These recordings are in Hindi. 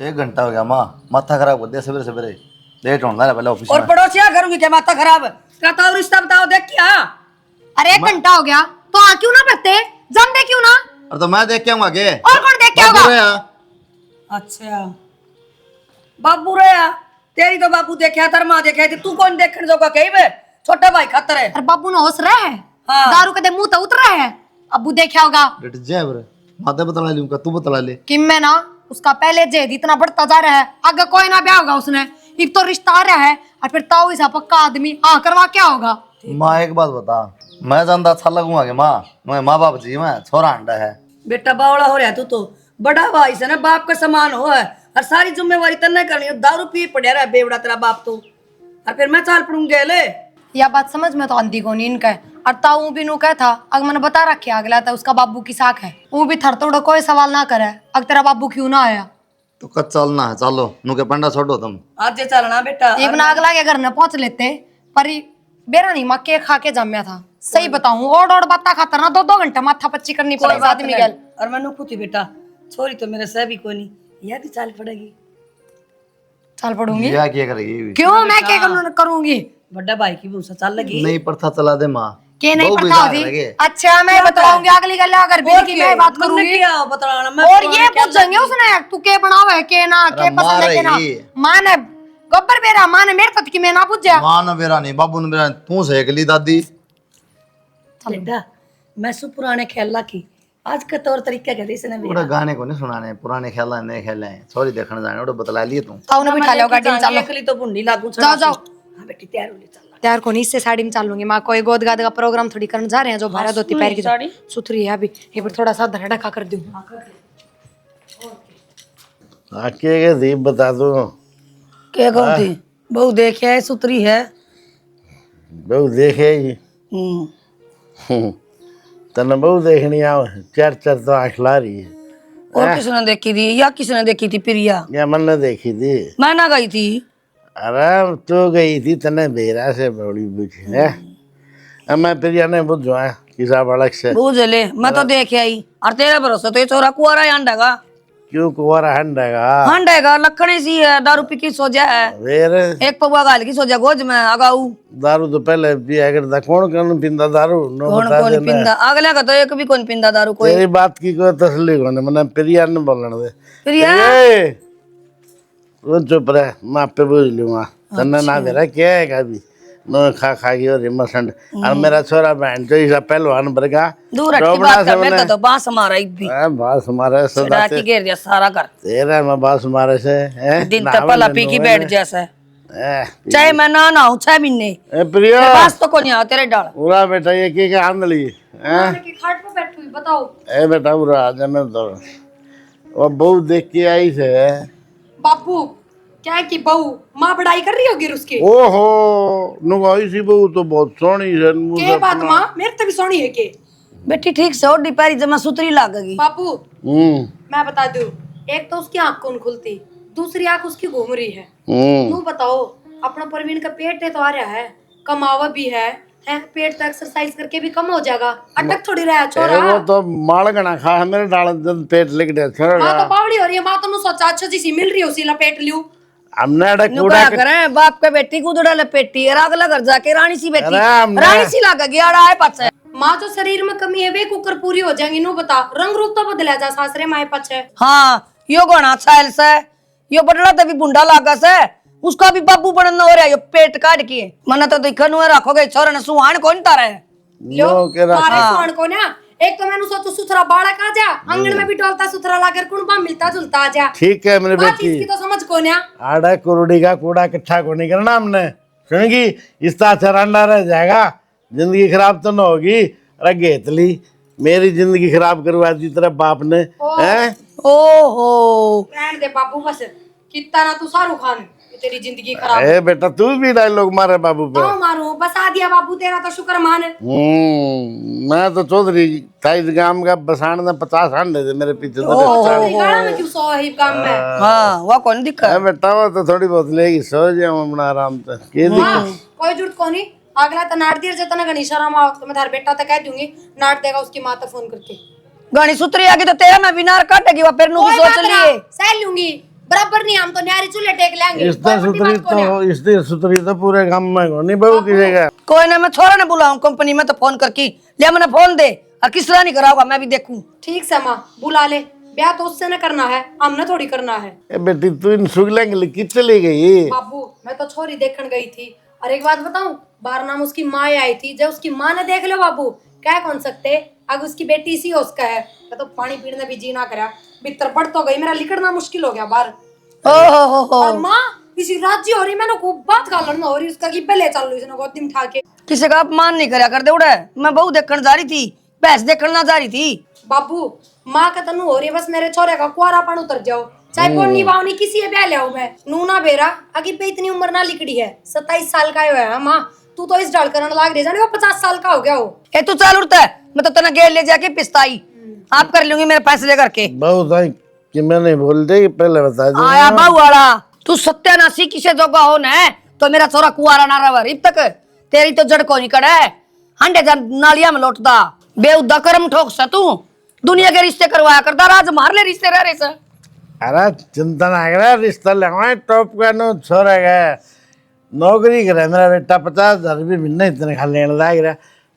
1 घंटा हो गया माँ, माथा खराब कर दिया सवेरे सवेरे। लेट होना है पहले ऑफिस और में। पड़ोसिया करूंगी क्या माथा खराब? कहता और रिश्ता बताओ देख क्या। अरे 1 घंटा हो गया तो आ क्यों ना बैठते, जम दे क्यों ना। और तो मैं देख के आऊंगा के? और कौन देख के बाबू होगा? रे यहाँ। अच्छा बाबू रे तेरी तो बाबू देखा तर माँ देखा थी, तू कौन देखने जोगा कहीं बे? छोटा भाई खतर है। अरे बाबू ने होश रहा है, हाँ। दारू के मुंह तो उतर रहा है। अबू देखा होगा लेट जाए बरे, माता बतला लूंगा, तू बतला ले। कि मैं ना उसका पहले जेद इतना बढ़ता जा रहा है, आगे कोई ना ब्याह होगा उसने, एक तो रिश्ता आ रहा है और फिर ताऊ ऐसा पक्का आदमी हाँ करवा क्या होगा। माँ एक बात बता, मैं जानता अच्छा लगूंगा कि मैं माँ बाप जी मैं छोरा अंडा है। बेटा बावड़ा हो रहा है तू तो, बड़ा भाई से ना बाप का समान हो है और सारी जिम्मेवारी तन्ने करनी है। दारू पी पड़े रहा है बेवड़ा तेरा बाप तो, और फिर मैं चाल पड़ूंगे ले। यह बात समझ में तो आंधी को नहीं इनका है। और ताऊ भी नु कहता अगर मैंने बता रखे अगला था उसका बाबू की साख है, वो भी थर तोड़ कोई सवाल ना करे अगर तेरा बाबू क्यों ना आया। तो कद चलना है, चलो नु के पंडा छोड़ो तुम। आज चलना बेटा। एक बना अगला के घर न पहुंच लेते पर बेरा नहीं माँ केक खा के जम्या था। सही बताऊं ओड बाता खातर ना 2-2 घंटा माथा पच्ची करनी कोई पड़ेगी बात आदमी नहीं। गल। और मैं नुकुती बेटा, छोरी तो मेरे से भी कोई नहीं, यह भी चाल पड़ेगी। चल पड़ूंगी क्या किया करेगी? क्यों मैं क्या करूंगी। बड़ा भाई की भूसा चाल लगी। नहीं प्रथा चला दे माँ। के नहीं बहु पड़ता विचार होती। लगे। अच्छा मैं बताऊंगी अगली गल अगर बिल की मैं बात करूंगी बतलाना मैं और ये पूछेंगे उसने तू के बनाओ है के ना के पसंद है के ना। मां ने गब्बर बेरा मां ने मेरे तक की मैं ना पूछया। माँ ने बेरा नहीं, बाबू ने बेरा, तू सेक ली दादी। बेटा मैं सु पुराने खेला की आज का तौर तरीका कहते इसने पूरा गाने को नहीं सुनाने, पुराने खेला नए खेले हैं, सॉरी देखने जाने वो बतला लिए तू। ताऊ ने बिठा लिया गाड़ी में चलो। अकली तो भुंडी लागू जाओ जाओ। हां बेटी तैयार हो ले चल। तैयार को नहीं इससे साड़ी में चल लूंगी मां कोई गोद गाद का प्रोग्राम थोड़ी करने जा रहे हैं जो भारत धोती पैर की साड़ी सुथरी है अभी ये पर थोड़ा सा धड़ा ढका कर दूं। आके के दीप बता दो क्या कहती बहु देखे है सुतरी है। बहु देखे ही तने बहु देखनी आओ चार चार तो आँख ला रही है। और किसने देखी थी या किसने देखी थी प्रिया? या मन ने देखी थी? मैं ना गई थी। अरे तो गई थी तने बेरा से बड़ी बुझ है। अब मैं प्रिया ने बुझवा किसा बड़क से बूझ ले मैं तो देखे आई और तेरा भरोसा तो ये छोरा कुआरा ही अंडेगा। क्यों कुआरा हंडेगा? हंडेगा लखने सी है, दारू पी की सो जा है, फिर एक पौवा गाल की सो जा गोज में अगाऊ। दारू तो पहले पिया करता कौन पिंदा दारू नो कौन बता कौन देना। पिंदा अगले का तो एक भी कौन पिंदा दारू कोई। तेरी बात की कोई तसल्ली कौन है, मैंने प्रिया ने बोलने दे। प्रिया तू चुप रह, मैं आपे बुझ लूंगा। तन्ने ना दे रहा क्या है कभी नो खा खा की और मसंड और मेरा छोरा बहन जो इसा पहलवान बरगा दूर हट की बात कर, मैं तो बांस मारा एक भी बास मारे सदा रात की घेर दिया सारा घर तेरा मैं बास मारे से दिन तक पला पी की बैठ जैसा है। चाहे मैं ना हूँ 6 महीने प्रिया बांस तो को नहीं आओ तेरे डाल। उरा बेटा ये की आंधली की खाट पे बैठी हुई बताओ। ए बेटा उरा जने तो वो बहू देख के आई से बापू क्या है कि बहू माँ बड़ाई कर रही होगी उसकी। ओहो नुगाई सी बहू तो बहुत सोहनी है के बात माँ मेरे तो भी सोनी है के बेटी ठीक से ओडी पैरी जमा सुतरी लागेगी। बापू मैं बता दूं एक तो उसकी आंख कौन खुलती, दूसरी आंख उसकी घूम रही है। तू बताओ अपना प्रवीण का पेट है तो आ रहा है, कमावा भी है पेट तो एक्सरसाइज करके भी कम हो जाएगा, अटक थोड़ी रहा है छोरा। वो तो मालगना खा है मेरे डाल जब पेट लिख दे छोरा माँ तो बावड़ी हो रही है, माँ तो सोचा अच्छा जी सी मिल रही है उसी लपेट लियो। हमने अड़ा कूड़ा नुका करें बाप के बेटी को उड़ा लपेटी है अगला घर जाके रानी सी बेटी रानी सी लागेगी आड़ा है पाछे। माँ जो शरीर में कमी है वे कुकर पूरी हो जाएंगी नु बता, रंग रूप तो बदला जा सासरे माए पाछे। हाँ यो गोना छायल से यो बडला तभी बुंडा लागा से उसका भी बाबू बनन हो रहा है, यो पेट काट के मना तो दिखन हुए रखोगे छोरा ने सुहान कौन तारे लो मारे सुहान को ना एक तो मैंने सोचो सुथरा बालक आ जा आंगन में भी डोलता सुथरा लाकर कुणबा मिलता जुलता आ जा। ठीक है मेरे बात बेटी इसकी तो समझ को ना आड़ा कुरुड़ी का कूड़ा इकट्ठा को नहीं करना हमने सुनेगी इस तरह अंडा रह जाएगा, जिंदगी खराब तो ना होगी। अरे घेतली मेरी जिंदगी खराब करवा दी तेरा बाप ने हैं। ओहो रहने दे बाबू बस कितना ना तू शाहरुख खान तेरी जिंदगी खराब। ए बेटा तू भी डायलॉग मारे बाबू पे। क्यों मारू बसा दिया बाबू तेरा तो शुक्र मान। मैं तो चौधरी था इस गांव का बसाने में 50 अंडे थे मेरे पीछे तो गाड़ा में क्यों सो है काम में। हाँ वो कौन दिक्कत बेटा वो तो थोड़ी बहुत लेगी सो जाऊं अपना आराम से के दिक्कत कोई जरूरत को नहीं अगला तो नाट दिया जतना गणी शर्म आओ तो मैं थार बेटा तक कह दूंगी नाट देगा उसकी माँ तक फोन करके गानी सुतरी आगे तो तेरा मैं बिनार काटेगी वो फिर नु भी सोच लिए सह लूंगी बराबर नहीं, हम तो न्यारी चूल्हे टेक लेंगे। इसने कोई बड़ी सुतरी बात को नहीं। तो इसने सुतरी तो पूरे गांव में नहीं बहू किसेगा। कोई ना, मैं छोरा ने बुलाऊं कंपनी में तो फोन करके ले, मैंने फोन दे और किस तरह नहीं कराऊंगा मैं भी देखूं। ठीक से माँ बुला ले, ब्याह तो उससे न करना है, हमने थोड़ी करना है। ए बेटी तू इन सुगला के लिए किस चली गई? बाबू मैं तो छोरी देखने गई थी, और एक बात बताऊं, बार नाम उसकी माँ आई थी, जब उसकी माँ ने देख लो बाबू क्या कौन सकते, अगर उसकी बेटी इसी उसका है, मैं तो पानी पीने भी जी ना करा, भीतर पड़ तो गई, मेरा निकलना मुश्किल हो गया बाहर। ओहो और माँ इसी राज्य हो रही, मैंने खूब बात का लड़ना हो रही, उसका की पहले चल रही उसने गोदी में उठा के। किसी का अपमान नहीं करया कर दे उड़े, मैं बहू देखने जा रही थी, भैंस देखने ना जा रही थी। बाबू माँ का तनु हो रही है, बस मेरे छोरे का कुआरापन उतर जाओ, चाहे पोनी बावनी किसी ब्याह ले आओ, मैं नूना बेरा अगी पे इतनी उम्र ना लिकड़ी है, 27 साल का है माँ, तू तो इस डाल करने लाग रही जाने वो 50 साल का हो गया हो। ए तू चल उड़ता है, मैं तो तना गेल ले जाके पिस्ताई आप कर लूंगी मेरे पैसे लेकर के। बहू था कि मैं नहीं बोल दे कि पहले बता दे। आया बहू वाला, तू सत्यानाशी किसे जोगा हो न, तो मेरा छोरा कुआरा ना रहा अब तक, तेरी तो जड़ को नहीं कड़ा है, हंडे नालिया में लौटता बेउदा कर्म ठोक सा तू, दुनिया के रिश्ते करवाया करता, राज मार ले रिश्ते रह रहे सर। अरे चिंता ना करे, रिश्ता लगवाए टॉप का नो छोरा गया नौकरी करे मेरा बेटा, 50,000 रुपये महीना इतने खा लेने लग रहा,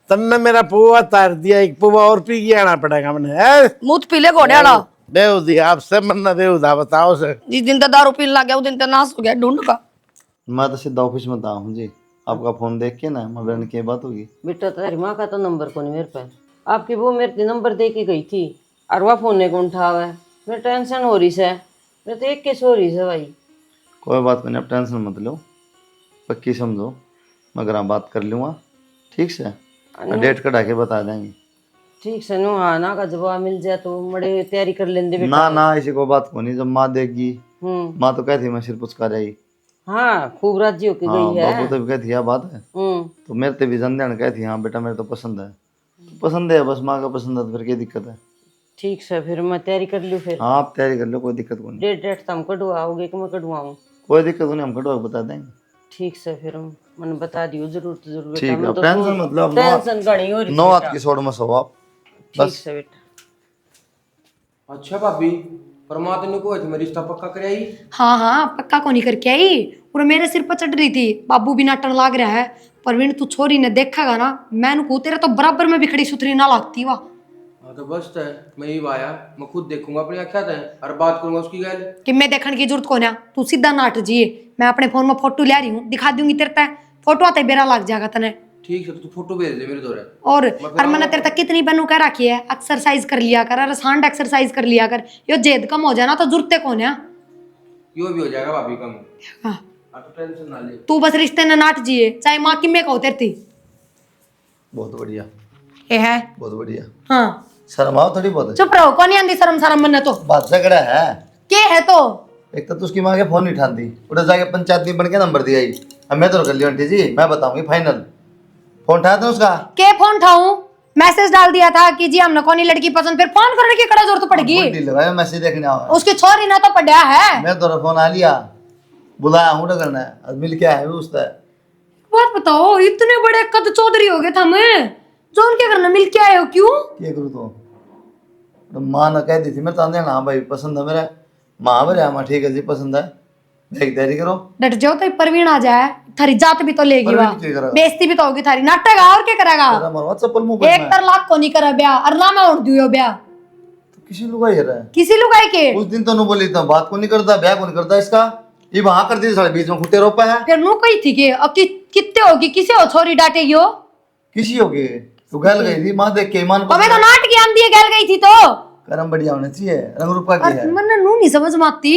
तन्ने मेरा पुआ तार दिया, एक पुआ और पी के आना पड़ेगा मैंने। मुँह पीले घोड़ियाला देव दी आपसे मन्ना देव दा बताओ से। जिस दिन तक दारू पीने लग गया उस दिन तक नाश हो गया ढूंढ का। मैं तो सीधा ऑफिस में था हूँ जी, आपका फोन देख के ना मैं की बात होगी। बेटा तेरी माँ का तो नंबर को नहीं मेरे पास, आपकी वो मेरे नंबर दे के गई थी और वह फोन ने को उठावा है, मेरे टेंशन हो रही है, मेरे तो एक केस हो रही है भाई। कोई बात नहीं, आप टेंशन मत लो, पक्की समझो, मगर आप बात कर लूँगा ठीक से, डेट कटा के बता देंगे। ठीक से नु हाँ ना का जवाब मिल जाए तो बड़े तैयारी कर लेंगे बेटा। ना ना ऐसी कोई बात को नहीं, जब माँ देगी, माँ तो कहती मैं सिर पुचका रही। हाँ खूब राजी होके हाँ, गई है। बाबू तो भी कहती है बात है, तो मेरे ते भी जन कहती हाँ बेटा मेरे तो पसंद है, पसंद है बस, माँ का पसंद है तो फिर क्या दिक्कत है। ठीक से फिर मैं तैयारी कर लूँ फिर। हाँ आप तैयारी कर लो, कोई दिक्कत को नहीं। डेट तो हम कटवाओगे कि मैं कटवाऊँ? कोई दिक्कत नहीं, हम कटवा के बता देंगे। ठीक से फिर मैंने बता दियो जरूर तो जरूर बेटा, ठीक मैं है, तो टेंशन मतलब टेंशन घनी हो रही नौ है हाथ बेटा। की सोड़ में सो आप ठीक बस। से बेटा। अच्छा भाभी, परमात्मा को मैं रिश्ता पक्का कर आई। हाँ हाँ पक्का को नहीं करके आई, और मेरे सिर पर चढ़ रही थी, बाबू भी नाटन लाग रहा है, परवीन तू छोरी ने देखेगा ना, मैंने को तेरे तो बराबर में भी खड़ी सुथरी ना लगती वाह। हाँ तो बस है, मैं ही आया, मैं खुद देखूंगा अपनी आँखें है और बात करूंगा उसकी गल। कि मैं देखने की जरूरत को ना, तू सीधा नाट जी, मैं अपने फोन में फोटो ले रही हूँ, दिखा दूंगी तेरे तक, फोटो आते बेरा लग जाएगा तने। ठीक है तो तू फोटो भेज दे मेरे दौरे। और मैंने तेरे तक कितनी बनू कह रखी है, एक्सरसाइज कर लिया कर, अरे सांड एक्सरसाइज कर लिया कर, यो जेद कम हो जाए ना तो जरूरत कौन है। यो भी हो जाएगा भाभी कम। हाँ, आप तो टेंशन ना ले। तू बस रिश्ते न नाट जिए, चाहे माँ की मैं कहो तेरी। बहुत बढ़िया, ये है बहुत बढ़िया। हाँ शर्म आओ थोड़ी बहुत। चुप रहो, कौन आंदी शर्म शर्म मन तो बात झगड़ा है, के है तो। एक तो उसकी माँ के फोन नहीं उठाती, उधर जाके पंचायत में बन के नंबर दिया ही, अब मैं तो कर लिया आंटी जी, मैं बताऊंगी फाइनल। फोन उठाया था उसका? के फोन उठाऊं, मैसेज डाल दिया था कि जी हमने कौन लड़की पसंद, फिर फोन करने की कड़ा जरूरत पड़ेगी। बुद्धि लगाया, मैसेज देखने आओ। उसकी छोरी ना तो पड़ा है। मैं तो फोन आ लिया, बुलाया हूँ करना है, अब मिल के आया है उसका। बात बताओ, इतने बड़े कद चौधरी हो गए थे हमें, जो उनके घर में मिल के आए हो क्यों? क्या करूँ तो माँ ने कह दी थी, मैं तो आंदे हाँ भाई पसंद है मेरा, माँ बोले माँ ठीक है जी पसंद है, देख तैयारी करो। डट जाओ तो परवीन आ जाए, थारी जात भी तो लेगी, परवीन वाह क्या करेगा? बेइज्जती भी तो होगी थारी, नाटक और क्या करेगा? तेरा मरवा चप्पल मुंह पर एक तर लाख को नहीं करा ब्याह, और ना मैं उड़ दियो ब्याह तो किसी लुगाई है रहा है। किसी लुगाई के। उस दिन तो नु बोली था बात को नहीं करता, ब्याह को नहीं करता इसका, ये वहां कर दी साढ़े बीच में खुट्टे रोपा है। फिर नु कही थी कि अब कितने होगी, किसे हो छोरी डांटेगी हो? किसी होगी तू गल गई थी माँ देख के ईमान को। मैं तो नाट की आंधी गल गई थी तो कर्म बढ़िया होने चाहिए, रंग रूपा की है। मन नू नहीं समझ में आती,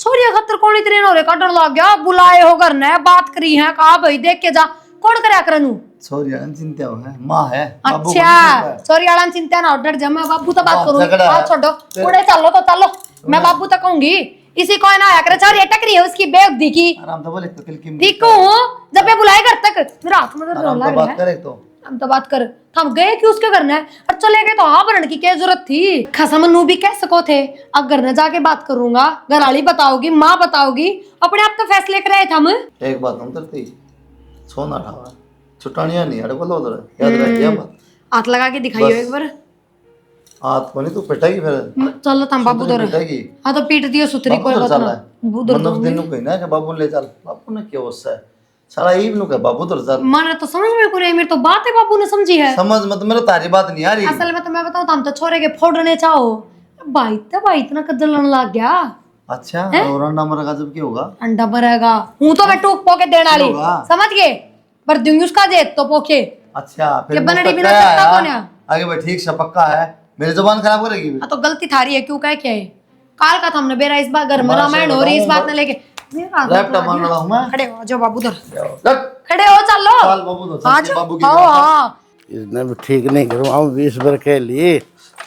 छोरिया खतर कौन इतने नौरे का डर लग गया, बुलाए हो घर ने बात करी है, कहा भाई देख के जा, कौन करया करनू? छोरिया चिंता हो है, माँ है। बाबू को नहीं अच्छा चिंता है। छोरी वाला चिंता ना डर जा, मैं बाबू तो बात बात करूं, झगड़ा है। बात छोड़ो, उड़े चलो तो चलो, मैं बाबू तक कहूंगी, इसी को ना आया करे, छोरी टकरी है उसकी बेवकूफी की। आराम से बोले तो किल की ठीक हूँ, जब मैं बुलाए घर तक, मेरा हाथ में आराम लग से रहा बात है। करे तो हम तो बात कर, हम गए कि उसके घर ने, और चले गए तो हाँ भरण की क्या जरूरत थी? खसम नू भी कह सको थे, अब घर न जाके बात करूंगा, घर वाली बताओगी, माँ बताओगी, अपने आप तो फैसले कर रहे थे हम। एक बात हम करती, सोना ठावा छुटानिया नहीं अरे बोलो उधर, याद रखिए बात। हाथ लगा के दिखाइयो बस। एक बार। हाथ को नहीं तू पिटाई फिर चलो तुम बाबू तो पिटाई। हाँ तो पीट दियो सुथरी, बाबू कोई तो बात चल ना, रहा है। उधर मतलब दिन कोई ना कि बाबू ले चल, बाबू ने क्या उससे है साला ईब नु के बाबू तो चल मैंने तो समझ में कोई मेरी तो बात है बाबू ने समझी है। समझ मत, मेरे तारी बात नहीं आ रही। असल में तो मैं बताऊं, हम तो छोरे के फोड़ने चाहो भाई इतना कजलन लग गया। अच्छा और अंडा मरेगा जब क्या होगा? अंडा भरेगा हूं तो मैं टूक पोके देने वाली, होगा। समझ गए? पर दूंगी उसका जेत तो पोके। अच्छा फिर ये बनड़ी मुझको बिना क्या सकता आया? कौन है? आगे भाई ठीक से पक्का है, मेरी जुबान खराब करेगी। हाँ तो गलती थारी है, क्यों कह के आए? काल का था हमने बेरा इस बार घर में बात रामायण से हो रही, इस बताऊं, बात ने लेके मेरा हाथ लैपटॉप उठा मान दिया। रहा हूं मैं। खड़े हो जाओ बाबू उधर, लग खड़े हो चलो। चल बाबू तो हाँ चल जो बाबू की हाँ बात है। हाँ इसने भी ठीक नहीं करवाऊँ 20 बार के लिए।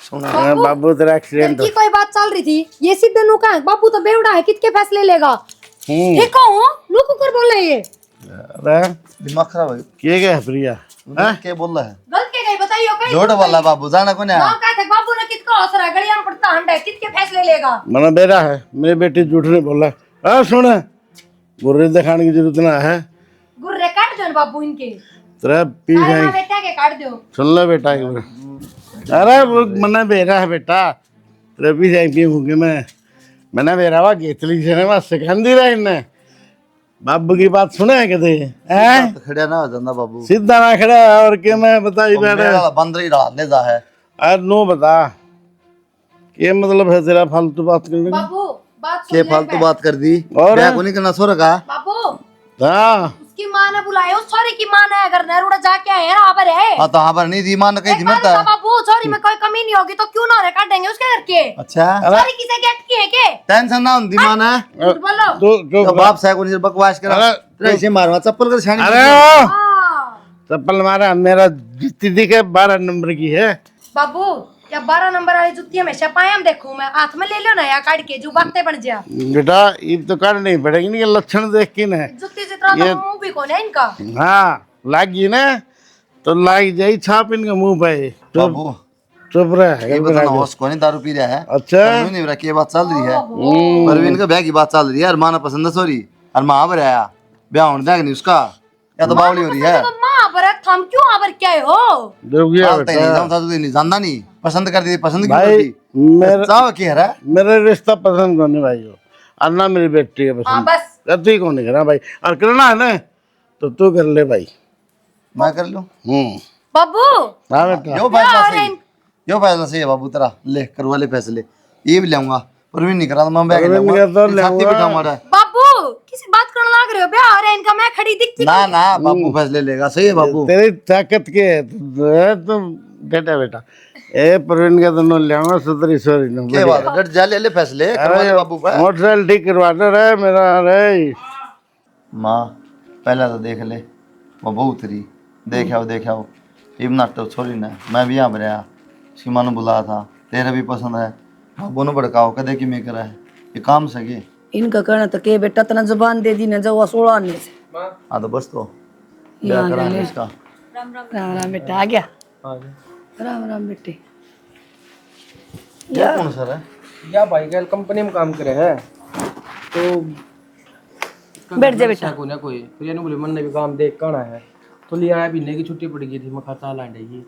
सुनो बाबू तेरा एक्सीडेंट की कोई बात चल रही थी, ये सीधे नु का है, बाबू तो बेवड़ा है, कितके फैसले लेगा? ठीक हूँ नुकु कर बोल रही है, अरे दिमाग खराब है क्या प्रिया क्या बोल रहा है? गलती गई बताइयो कहीं झूठ वाला बाबू जाना कौन है? गाँव का थे बाबू ने कितका असर गलिया में पड़ता हंडे, कितके फैसले लेगा? मना बेरा है, मेरी बेटी झूठ नहीं बोला। हाँ सुन, गुर्रे दिखाने की जरूरत ना है, गुर्रे काट दो बाबू इनके, तेरा पी सारे जाएंगे। माँ बेटा के काट दो। सुन ले बेटा एक बार। अरे वो मना बेरा है बेटा, तेरा पी जाएंगे होंगे मैंने बेरा हुआ गेतली से ना सिखांदी रहा इन्हें। बाबू की बात सुना है कदे? हैं तो खड़े ना हो जाता बाबू। सीधा ना खड़ा है और क्या मैं बताई बैठे। मेरा बंदर ही डाल ले जा है। अरे नो बता, ये मतलब है तेरा फालतू बात करने का? बाबू बात सुन के ले फालतू बे। बात कर दी और? ब्याह को नहीं करना सो रखा। बाबू हाँ उसकी माँ ने बुलाया, उस छोरी की माँ ने, अगर नरुड़ा जाके आए ना पर है। हाँ तो हाँ पर नहीं दी मान कही थी एक बार मरता तो बाबू छोरी में कोई कमी नहीं होगी तो क्यों ना रे काट देंगे उसके घर के। अच्छा छोरी किसे गेट की है के? टेंशन ना होती मान है झूठ बोलो। तो तो बाप साहब को बकवास करा अरे, तेरे ऐसे मारूंगा चप्पल कर छानी। अरे ओ, हाँ। चप्पल मारा मेरा दीदी के 12 नंबर की है। बाबू या 12 नंबर वाली जुत्ती हमेशा पायम देखूं मैं, हाथ में ले लो ना या काट के जो बातें बन जा। बेटा ये तो कर नहीं पड़ेगी नहीं, ये लक्षण देख के ना। जुत्ती जितना तो मुंह भी कौन है इनका। हाँ लागी ना तो लाग जाई छाप इनका मुंह पे। बाबू चुप रहा ये बताना होश को नहीं दारू पी रहा है। अच्छा परवीन नहीं रहा की बात चल रही है। परवीन का ब्याह की बात चल रही है और माँ ने पसंद है सॉरी और माँ पर आया ब्याह होने देगा नहीं उसका, या तो बावली हो रही है। तो माँ पर थम क्यों आबर क्या हो? जो गया हालत ही नहीं बेटा जानता तो नहीं जानता नहीं पसंद कर दी पसंद क्यों भाई, कर दी मेरा चाव क्या है मेरा रिश्ता पसंद को नहीं भाई हो, और ना मेरी बेटी है हाँ पसंद। बस तू ही कौन नहीं करा भाई, और करना है ना तो तू कर ले भाई। मैं कर लूं। बाबू हाँ बेटा यो फैसला सही, यो फैसला सही है बाबू तेरा, ले करवा ले फैसले। ये भी लाऊंगा परवीन नहीं करा तो मैं बैग परवीन का तो छाती लाऊंगा। बिठाऊंगा रे। बाबू किसी बात करने लग रहे हो? ब्याह हो रहा है इनका, मैं खड़ी दिखती ना ना बाबू फैसले लेगा सही है बाबू। तेरी ताकत के है तो बेटा बेटा ए प्रवीण का तो नो ले आऊंगा 70 नो। क्या बात है डट जा ले ले फैसले करवा ले बाबू पे। मोटरसाइकिल ठीक करवा दे रे मेरा रे। माँ पहले तो देख ले वो बहुत उतरी देख आओ इब नाटक छोड़ी ना मैं भी यहाँ पर आया उसकी माँ ने बुलाया था तेरा भी पसंद है बाबू ने भड़काओ कदे कि मैं करा है ये काम सके। इनका कहना तो के बेटा तना जुबान दे दी न जो 16 आने से। हाँ तो बस तो ब्याह कराएंगे इसका। राम राम बेटा आ गया। राम राम बेटे। ये कौन सर है? या भाई गैल कंपनी में काम करे है तो बैठ जा बेटा। को ना कोई फिर ये बोले मन ने भी काम देख काना है तो लिया है महीने की छुट्टी पड़ गई थी मैं खाता लांडेगी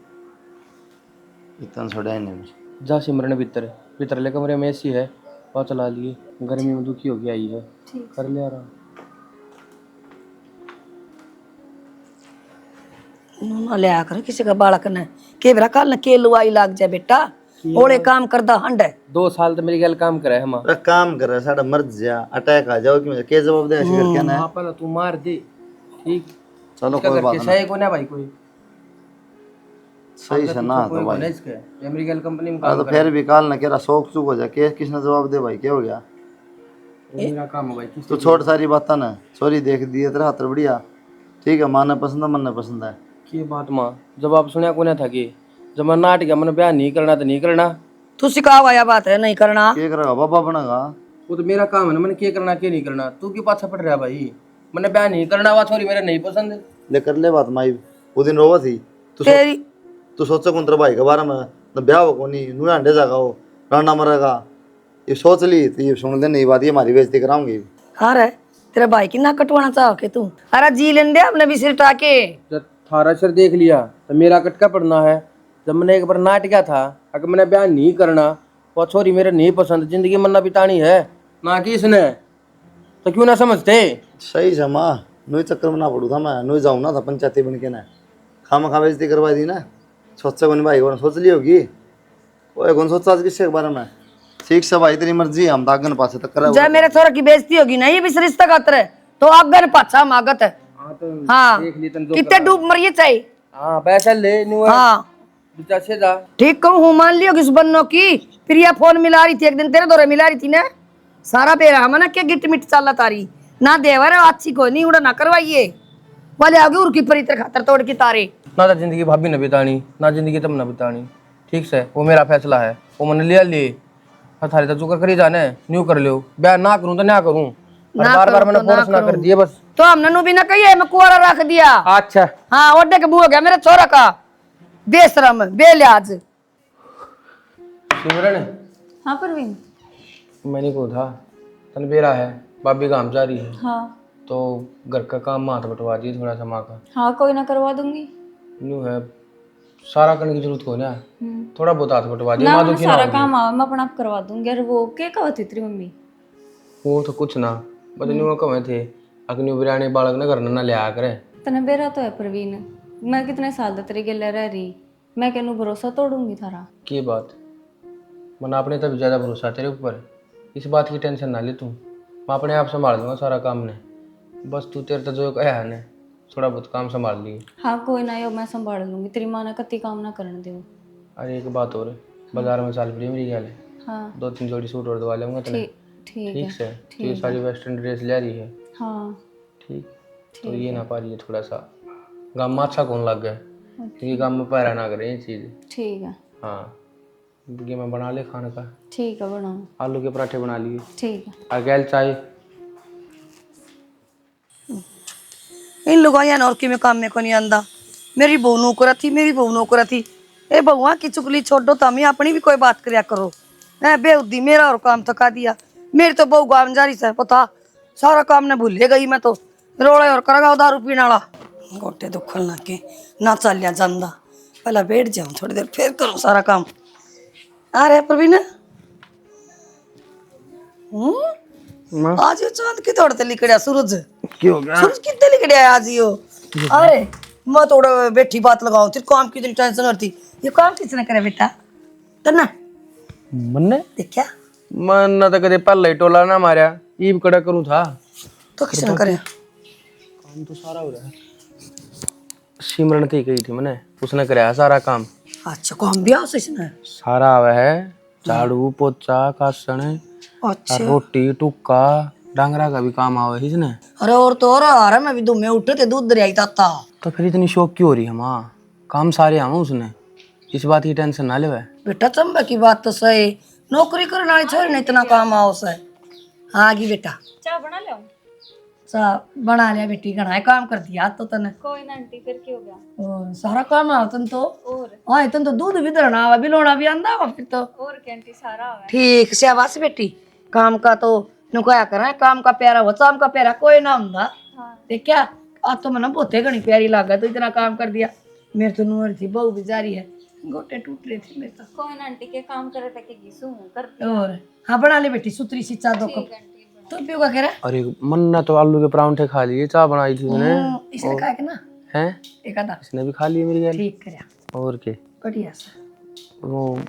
इतना छोड़ा ही नहीं। जा सिमरन भीतर ले कमरे में एसी है और चला लिए गर्मी में दुखी हो गया आई है कर ले आराम। नूना ले आकर किसी का बालक ने के बेरा काल न के लुआई लाग जाए बेटा ओड़े काम करदा हंड है। 2 साल तो मेरी गैल काम करे है मां। अरे काम कर रहा साडा मर जा अटैक आ जाओ कि के जवाब दे ऐसे करके ना। हां पहले तू मार दे ठीक चलो कोई बात नहीं नहीं सही को ना भाई कोई सही से ना तो भाई इसके अमेरिकन कंपनी में हाँ काम तो फिर भी काल ना कह रहा शौक चूक हो जाए के किसने जवाब दे भाई क्या हो गया? मेरा काम है भाई किस तू छोड़ सारी बात ना सॉरी देख दिए तेरा हाथ बढ़िया ठीक है माँ ने पसंद है मन ने पसंद है। की बात मां जवाब सुना को ना था कि जब मैं नाट गया मैंने ब्याह नहीं करना तो नहीं करना तू सिखावा या बात है नहीं करना। क्या करेगा बाबा बनेगा वो तो मेरा काम है ना मैंने क्या करना क्या नहीं करना तू क्यों पाछा पड़ रहा भाई मैंने ब्याह नहीं करना हुआ छोरी मेरे नहीं पसंद है। ले कर ले बात माई वो दिन रोवा थी तेरी तू सोचा कौन तेरा भाई के बारे में ना ब्याह हो कौन नहीं नू अंडे जागा हो राना मरेगा ये सोच ली तो ये सुन ले नहीं बात ये हमारी बेइज्जती कराऊंगी। हाँ रे तेरे भाई की ना कटवाना चाहो के तू अरे जी लेन दे अपने भी सिर टाके। जब थारा सिर देख लिया तो मेरा कटका पड़ना है। जब मैंने एक बार नाट गया था अगर मैंने ब्याह नहीं करना वो छोरी मेरे नहीं पसंद जिंदगी मरना बितानी है ना कि इसने तो क्यों ना समझते। सही से माँ, नुई चक्कर में ना पड़ू था मैं, नुई जाऊँ ना था पंचायती बन के ना, खाम खा बेइज्जती करवा दी ना। सोच कौन भाई कौन सोच ली होगी, वो कौन सोचा आज किसके बारे में। ठीक से भाई तेरी मर्जी, हम दागन पासे तक करा जब मेरे छोरा की बेइज्जती होगी ना ये भी रिश्ता खातर है तो आगे पाछा मागत है। हाँ तो हाँ देख ली तन जो कितने डूब मरिए चाहिए। हाँ पैसा ले न्यू है हाँ बेटा से जा। ठीक कहूँ हूँ, मान लियो किस बन्नो की प्रिया फोन मिला रही थी एक दिन, तेरे दौरे मिला रही थी ना, सारा बेरा हम ना क्या गिट मिट चाला तारी ना देवर है अच्छी को नहीं उड़ा ना करवाइए वाले आगे उनकी परित्र खातर तोड़ की तारे। ना तो जिंदगी भाभी ने बितानी ना जिंदगी तुम न बितानी। ठीक से वो मेरा फैसला है, वो मैंने लिया लिए थारे तो जो करी जाने न्यू कर लियो, ब्याह ना करूं तो ना करूं, और बार बार मैंने फोर्स ना कर दिए बस। तो हमने नु भी ना कहिए मैं कुआरा रख दिया। अच्छा हाँ ओडे के बू हो गया मेरे छोरा का बेशरम बेलियाज। सिमरन हाँ परवीन। मैंने को था तन बेरा है भाभी काम जा रही है हाँ तो घर का काम हाथ बटवा दिए थोड़ा सा माँ का। हाँ कोई ना करवा दूंगी। न्यू है सारा करने की जरूरत को ना, थोड़ा बहुत हाथ बटवा दिए ना माँ मैं दुखी सारा ना काम आवा मैं अपना आप करवा दूंगी। और वो क्या कहा थी तेरी मम्मी? वो तो कुछ ना बस न्यू कमे थे अग्नि बिरयानी बालक न घर ना ले आ करे। तने बेरा तो है परवीन, मैं कितने साल तक तेरे गेले रह रही, मैं कहूँ भरोसा तोड़ूंगी थारा। की बात मन अपने तब ज़्यादा भरोसा तेरे ऊपर, इस बात की टेंशन ना ले तू, मैं अपने आप संभाल लूँगा सारा काम ने, बस तू तेरे तो जो कहा है ने थोड़ा बहुत काम संभाल ली। हाँ कोई ना यो मैं संभाल लूंगी, तेरी माँ ने कति काम ना करने दे। अरे एक बात और बाजार में चाल पड़ी मेरी गल है, हाँ 2-3 जोड़ी सूट और दवा लूँगा तेरे। ठीक ठीक है। से तो ये सारी वेस्टर्न ड्रेस ले रही है। हाँ ठीक तो ये ना पा रही है थोड़ा सा गाँव में अच्छा कौन लग गया क्योंकि गाँव में पैरा ना करे ये चीज़। ठीक है। हाँ ये मैं बना ले खाने का, ठीक है बनाओ। आलू के पराठे बना लिए ठीक है। और गैल चाय। इन लोगों या और की में काम में को नहीं आंदा। मेरी बहू नौकरा थी, मेरी बहू नौकरा थी। ए बहुआ की चुगली छोड़ो तमी अपनी भी कोई बात करया करो। है बेउद्दी मेरा और काम थका दिया। मेरी तो बहू गाँव जा रही से पता सारा काम ने भूले गई मैं तो रोड़े और करेगा दारू पीने वाला गोटे दुखन लग के ना चलिया जांदा। पहला बैठ जाऊं थोड़ी देर फिर करूं सारा काम। आ रहे प्रवीण आज यो चांद की तोड़ते लिखड़िया सूरज क्या हो गया? सूरज कितने लिखड़िया है आज यो। अरे मैं थोड़ा बैठी बात लगाऊं तेरे काम की इतनी टेंशन होती। ये काम किसने करे बेटा तना मन्ने देखा मन ना तो कदे पहले टोला ना मारा ईब कड़ा करूं था तो किसने करे काम तो सारा हो रहा है। सिमरन थी गई थी मैंने उसने कराया सारा काम। अच्छा काम भी आवश्यक इसने सारा आवा है झाड़ू पोछा कासन अच्छा रोटी टुक्का डांगरा का भी काम आवा है इसने। अरे और तो और आ रहा मैं भी दुमे उठे थे दूध दरियाई ताता। तो फिर इतनी शौक क्यों हो रही है माँ, काम सारे आवा उसने, इस बात की टेंशन ना ले। बेटा चंबा की बात तो सही, नौकरी करने वाली छोरी ने इतना काम आओ से। हाँ की बेटा चाय बना लो। सा बना लिया बेटी घना है काम कर दिया तो तने। कोई ना आंटी फिर क्या हो गया? और सारा काम आओ तन तो और हाँ तन तो दूध भी धरना आवा बिलोना भी आंदा आवा फिर तो और क्या आंटी सारा आवा है। ठीक शाबाश बेटी। काम का तो नुकाया करा काम का प्यारा हो शाम का प्यारा कोई ना हुंदा। हाँ देख क्या आज तो मना बहुते घनी प्यारी लागा तो इतना काम कर दिया। मेरे तो नूर थी बहू भी जा रही है गोटे टूट रहे थे मेरे तो। कोई ना आंटी के काम करे तक घिसू हूँ कर। और हाँ बना ले बेटी सुतरी सी चाह दो कप तो पियोगा कह रहा अरे मन्ना तो आलू के परांठे खा लिए, चाय बनाई थी मैंने इसने खाया के ना हैं, एक आधा इसने भी खा लिए मेरी गैल। ठीक करया और के बढ़िया सा। वो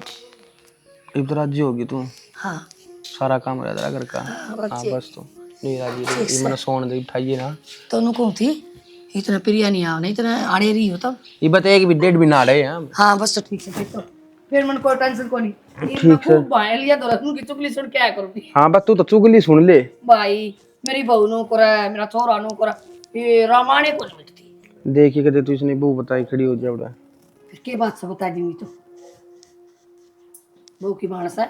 इधर राजी होगी तू, हाँ सारा काम रह तेरा घर का। हाँ बस तू नहीं राजी रही, मैंने सोने दे उठाइए ना तो नु कौन थी इतना प्रिया नहीं आओ नहीं इतना आड़े रही हो तब। ये बता एक भी डेढ़ भी ना रहे हैं। हाँ बस तो ठीक है फिर तो फिर मन कोई टेंशन को नहीं। ठीक है भाई लिया तो रखूं की चुगली सुन क्या करूंगी। हाँ बस तू तो चुगली सुन ले भाई मेरी बहू नो करा मेरा छोरा नो करा ये रामायण को मिटती। देखिए कहते तू इसने बहू बताई खड़ी हो जाए उड़ा। फिर के बात से बता दूंगी तो बहू की मानस है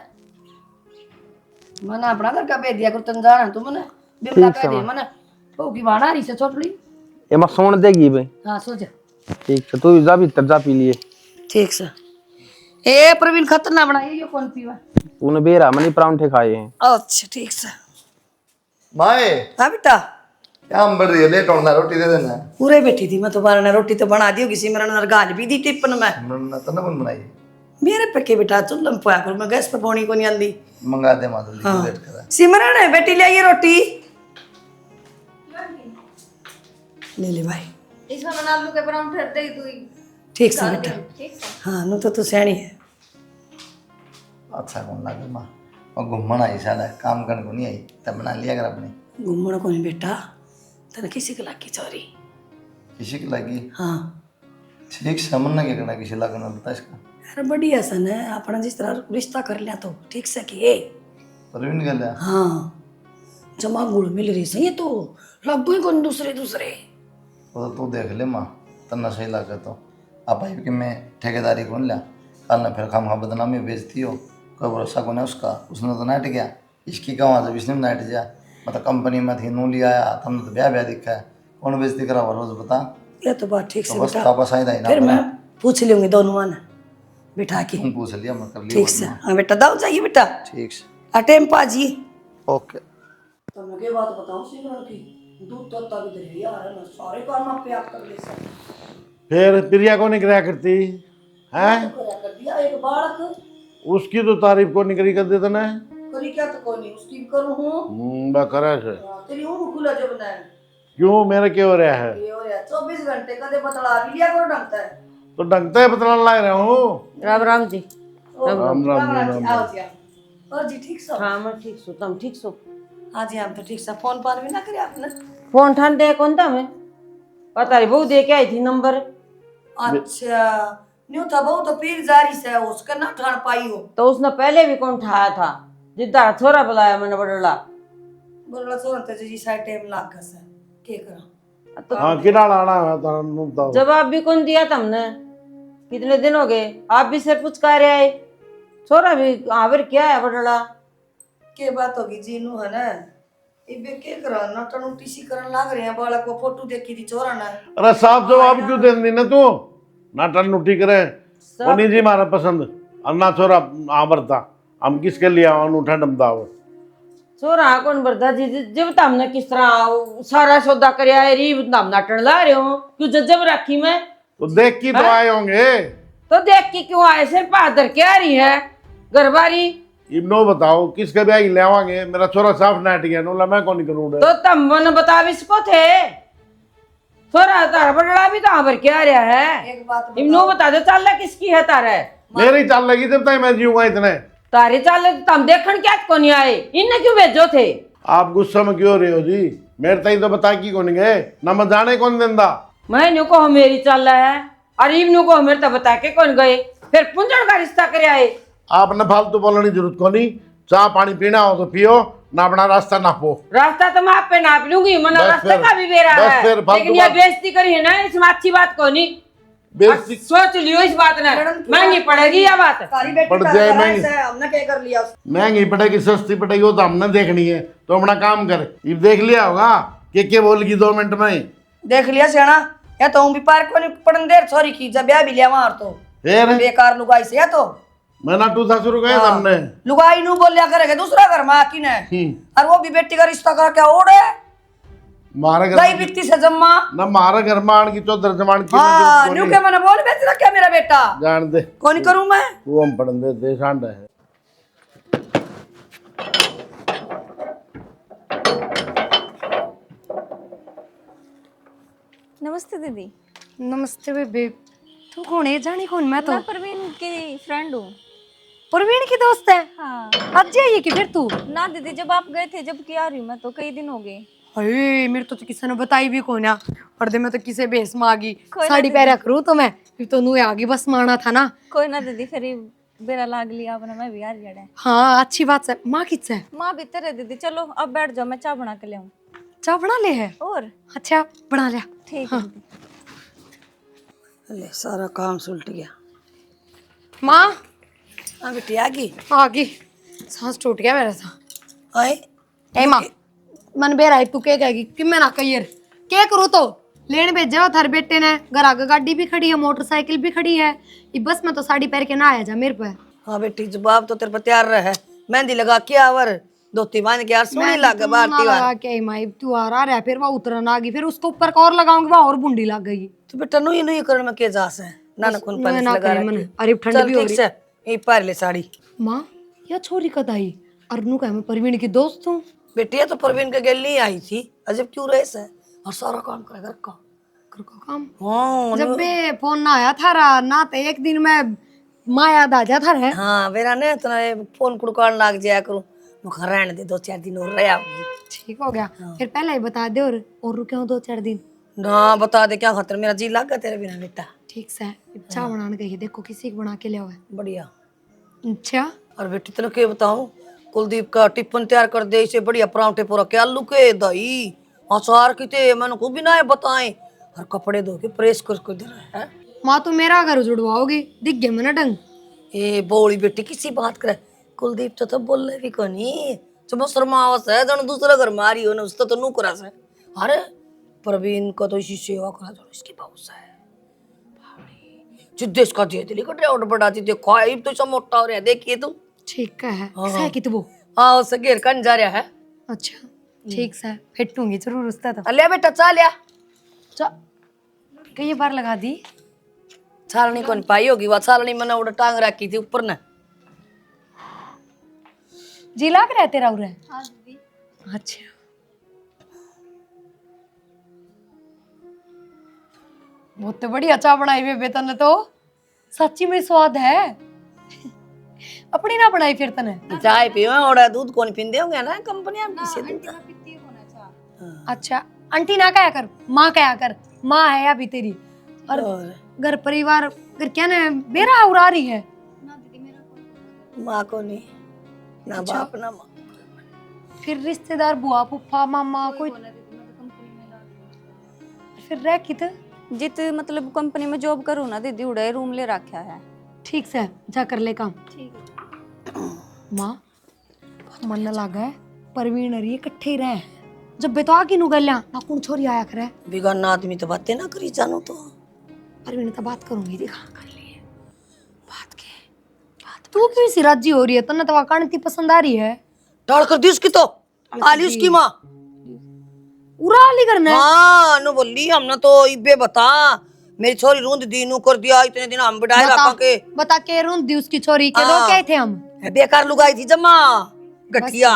मना अपना घर का भेज दिया कर तुम जाना तू मने बिमला कह दे मने बहू की बाना रही से छोटली। ये मैं सोन देगी भाई। हाँ सो जा ठीक है तू जा भीतर जा पी लिए। ठीक से। ए प्रवीण खतर ना बनाइए ये कौन पीवा। तूने बेरा मनी परांठे खाए हैं। अच्छा ठीक से। माए हाँ बेटा क्या हम बढ़ रही है, लेट होना रोटी दे देना। पूरे बैठी थी मैं तुम्हारे ने रोटी तो बना दी होगी सिमरन और गाल भी दी टिप्पन में। मरना तो ना बन बनाई, मेरे पक्के बेटा चुल्लम पोया कर मैं गैस पे पानी को नहीं आंदी। मंगा दे माधुरी हाँ। लेट करा। सिमरन है बेटी ले आइए रोटी। ले ले भाई। इसमें बना आलू के परांठे दे तू ठीक से बेटा। ठीक है। हाँ नु तो तू सियाणी है। अच्छा कौन लगे माँ, और घूमना आई साला, काम करने को नहीं आई, तब बना लिया कर अपनी। घूमना को नहीं बेटा, तेने किसी के लागी चोरी। किसी की लगी? हाँ ठीक से मन क्या करना किसी लगना बता इसका। अरे बढ़िया सन है, अपना जिस तरह रिश्ता कर लिया तो ठीक से किए। परवीन कर लिया? हाँ जमा गुड़ मिल रही सही है तो लग गई कौन दूसरे दूसरे। वो तो तू देख ले माँ, तना सही लगे तो आप आई कि मैं ठेकेदारी कौन लिया, कल ना फिर खाम खा बदनामी बेचती हो, कोई भरोसा कौन है उसका। उसने तो नाट गया, इसकी कहाँ जब इसने नाट गया, मतलब कंपनी में थी नू लिया आया, तुमने तो ब्याह दिखा है, कौन बेचती करा रोज बता। ये तो बात ठीक से तो बस बेटा, वापस आई ना फिर मैं पूछ लूंगी दोनों ने बिठा के। तुम पूछ लिया, मैं कर लिया। ठीक से हाँ बेटा, दाव जाइए बेटा। ठीक से, अटेम पाजी। ओके। तो मैं ये बात बताऊं सिमरन की, दूध तो तब इधर ही आ रहा है ना, सारे काम आप पे आप कर ले सर। फिर प्रिया को नहीं कराया करती हैं? तो करा कर दिया एक बालक, उसकी तो तारीफ को नहीं करी कर देता ना। करी क्या तो कोई नहीं, उसकी भी करूं हूं। बा करे से तेरी ऊँग खुला जब ना है क्यों मेरा क्या हो रहा है? ये हो रहा 24 घंटे कदे बतला भी लिया करो ढंगता है। तो डंगता है बतलाने लग रहा हूँ। राम राम जी। राम राम जी, आओ जी आओ। और जी ठीक सो? हाँ मैं ठीक सो, तुम ठीक सो? हाँ जी हम तो ठीक सा। फोन पान भी ना करे आपने? फोन ठान दे कौन था मैं, पता नहीं बहू दे के आई थी नंबर। अच्छा न्यू था बहु तो पीर जारी से उसका ना ठान पाई हो। तो उसने पहले भी कौन ठाया था, जिद्दा छोरा बुलाया मैंने बड़ला। बोला सोनते जी साइड टाइम लाग गया से के करा। तो हाँ किरा लाना है तो जवाब भी कौन दिया तुमने, कितने दिन हो गए, आप भी सिर पुचकार आए, छोरा भी आवर क्या है बड़ला। के बात होगी जीनू है ना, इबे के करा ना टनु टीसी करन लाग रहे हैं, बालक को फोटो देखी थी छोरा ना। अरे साफ जवाब क्यों दे दी ना तू, ना टन उठी करे वो नहीं जी मारा पसंद, और ना छोरा आवरता, हम किसके लिए अनूठा डमदा हो। छोरा कौन बरदा जी, जब तुमने किस तरह सारा सौदा करया है री तुम नाटन ला रहे हो, क्यों जब रखी मैं तो देख की तो आए होंगे। तो देख के क्यों आए, सिर पादर क्या रही है गरबारी। इब्नो बताओ किसके ब्याह ले आवांगे, मेरा छोरा साफ नाट गया नो, मैं कौन करूँ। तो तुम मन बता भी इसको थे, छोरा तारा बड़ला भी तो आवर क्या रहा है। एक बात इमनो बता दे चाल किसकी है तारा, मेरी चाल लगी जब तक मैं जीऊंगा इतने। तारे चाल तुम देखन क्या को नहीं आए, इन्ने क्यों भेजो थे। आप गुस्सा में क्यों रहे हो जी, मेरे तई तो बता की कौन गए ना, मैं जाने कौन देंदा। मैं नु को मेरी चाल है, और इमनो को मेरे तो बता के कौन गए, फिर पुंजन का रिश्ता कर आए। आपने फालतू बोलने की जरूरत को नहीं, चाह पानी पीना हो तो पियो, ना अपना रास्ता नापो। रास्ता तो मैं आप पे नाप लूंगी, मना बस रास्ते फिर- का भी बेरा बस है, फिर फालतू लेकिन ये बात- बेइज्जती करी है ना, इसमें अच्छी बात को नहीं। बेइज्जती सोच लियो इस बात ने, महंगी पड़ेगी यह बात। सारी बेटी पड़ का जाए घर महंगी। है, हमने क्या कर लिया उसको? महंगी पड़ेगी सस्ती पड़ेगी वो तो हमने देखनी है, तो अपना काम कर। ये देख लिया होगा के बोलेगी 2 मिनट में। देख लिया सियाना, या तो हूं भी पार्क को नहीं पड़न देर छोरी की जब ब्याह भी लिया वहां तो फिर बेकार लुगाई से। या तो मैं ना टू था शुरू गए हमने। लुगाई नू बोलिया करेगा दूसरा घर में आकी ने, और वो भी बेटी का रिश्ता करके ओढ़े मारा घर गई बित्ती से जम्मा। ना मारा घर मान की चौधर जमान की हाँ न्यू के मैंने बोल बेच रखा मेरा बेटा, जान दे कौन करूं मैं। वो हम पढ़न दे सांडा है। नमस्ते दीदी। नमस्ते बेबे। तू कौन है? जानी कौन? मैं तो मैं परवीन की फ्रेंड हूँ। परवीन की दोस्त है। हाँ आज जाइए कि फिर तू? ना दीदी, जब आप गए थे जब की आ रही हूँ मैं, तो कई दिन हो गए। अरे मेरे तो किसी ने बताई भी कौन ना, पर्दे में तो किसे भेस में आ गई, कोई ना साड़ी दीदी। पहरा करूँ तो मैं फिर तो नू आ गई, बस माना था ना। कोई ना दीदी, फिर ही बेरा लाग लिया आपने, मैं भी आ रही है। हाँ अच्छी बात है। माँ किस है? माँ भीतर है दीदी, चलो अब बैठ जाओ, मैं चाय बना के ले आऊँ। चाय बना ले है? और अच्छा बना लिया। ठीक है दीदी। ले सारा काम सुलट गया। माँ हाँ बेटी आ गई। आ गई, सांस टूट गया मेरा था। आए ए माँ मन बेरा है, तू क्या कहेगी कि मैं ना कहियर क्या करूँ, तो लेने भेजा थारे बेटे ने, घर आगे गाड़ी भी खड़ी है, मोटरसाइकिल भी खड़ी है, ये बस में तो साड़ी पहन के ना आया जा मेरे पे। हाँ बेटी जवाब तो तेरे पर तैयार रहे, मेहंदी लगा के आवर, धोती बांध के यार सोनी लग भारती वार। क्या माई तू आ रहा है, फिर वह उतरन आ गई, फिर उसको ऊपर का और लगाऊंगी वह और बुंडी लग गई। तो बेटा नुई नुई करने में के जास है, ना कौन पानी ना लगा करे रखी। मन, अरे ठंड चल भी हो ठीक रही। से ये पार ले साड़ी। माँ या छोरी कदाई अरनू का मैं परवीन की दोस्त हूँ। बेटी ये तो परवीन के गेल नहीं आई थी, अजब क्यों रहे से, और सारा काम करे घर का। घर का काम हाँ जब बे फोन ना आया थारा ना तो एक दिन मैं माया आ जा था रे। हाँ मेरा ने तो फोन कुड़कान लाग जाया करूं मुझे रहने दे 2-4 दिन और रह आऊंगी। ठीक हो गया फिर पहले ही बता दे और रुके हो 2-4 दिन। ना बता दे क्या खातर मेरा जी लग गया तेरे बिना बेटा। ठीक से अच्छा बनाने गई देखो किसी को बना के ले आओ। बढ़िया। अच्छा और बेटी तेरे के बताऊं कुलदीप का टिफिन तैयार कर दे इसे बढ़िया परांठे पूरा क्या लुके दही अचार किते मैंने को भी ना बताए और कपड़े धो के प्रेस कर दे रहा है। माँ तू मेरा घर जुड़वाओगी दिख गया मैंने ढंग। ए बोली बेटी किसी बात करे कुलदीप तो बोल रहे भी कोनी जब शर्मावस है जन दूसरा घर मारी हो ना उसका तो नू करा से। अरे प्रवीण को तो इसी सेवा करा जो इसकी बहू से है जिद्देश का दे दिली कटे और बड़ा जिद्दे खाई तो सब मोटा हो रहा है देखिए तू। ठीक है किसा है कि तू वो। हाँ उससे घेर कन जा रहा है। अच्छा ठीक से फेटूंगी जरूर उसका तो। लिया बेटा चा लिया कई बार लगा दी छालनी कौन पाई होगी वह छालनी मैंने उड़ा टांग रखी थी ऊपर ना। जी लाग रहा है तेरा उरे। अच्छा बहुत तो बढ़िया चाय बनाई हुई बेतन ने तो सच्ची में स्वाद है। अपनी ना बनाई फिर तने चाय पियो और दूध कौन पींदे होंगे ना कंपनी में से दूध। अच्छा आंटी ना कहा कर माँ कहा कर माँ है अभी तेरी और घर परिवार घर क्या ना मेरा उड़ा रही है। माँ को नहीं ना अच्छा। बाप ना माँ। फिर रिश्तेदार बुआ फूफा मामा कोई फिर रह कित जित मतलब कंपनी में जॉब करूँ ना दीदी उड़े रूम ले रखा है। ठीक से जा कर ले काम। माँ बहुत मन न लागा है परवीन अरी इकट्ठे ही रहे जब बे तो आगे नु गल्या ना कौन छोरी आया करे बिगड़ना आदमी तो बातें ना करी जानो तो परवीन तो बात करूंगी दिखा कर लिए बात के तू क्यों सी राजी हो रही है तन्ने तो कांति पसंद आ रही है। डाल कर दी उसकी तो आली उसकी माँ उड़ा ली करना हाँ नु बोली हमने तो इबे बता मेरी छोरी रूंद दी नू कर दिया इतने दिन हम बिठाए रखा के बता के रूंद दी उसकी छोरी के दो क्या थे हम बेकार लुगाई थी जमा गठिया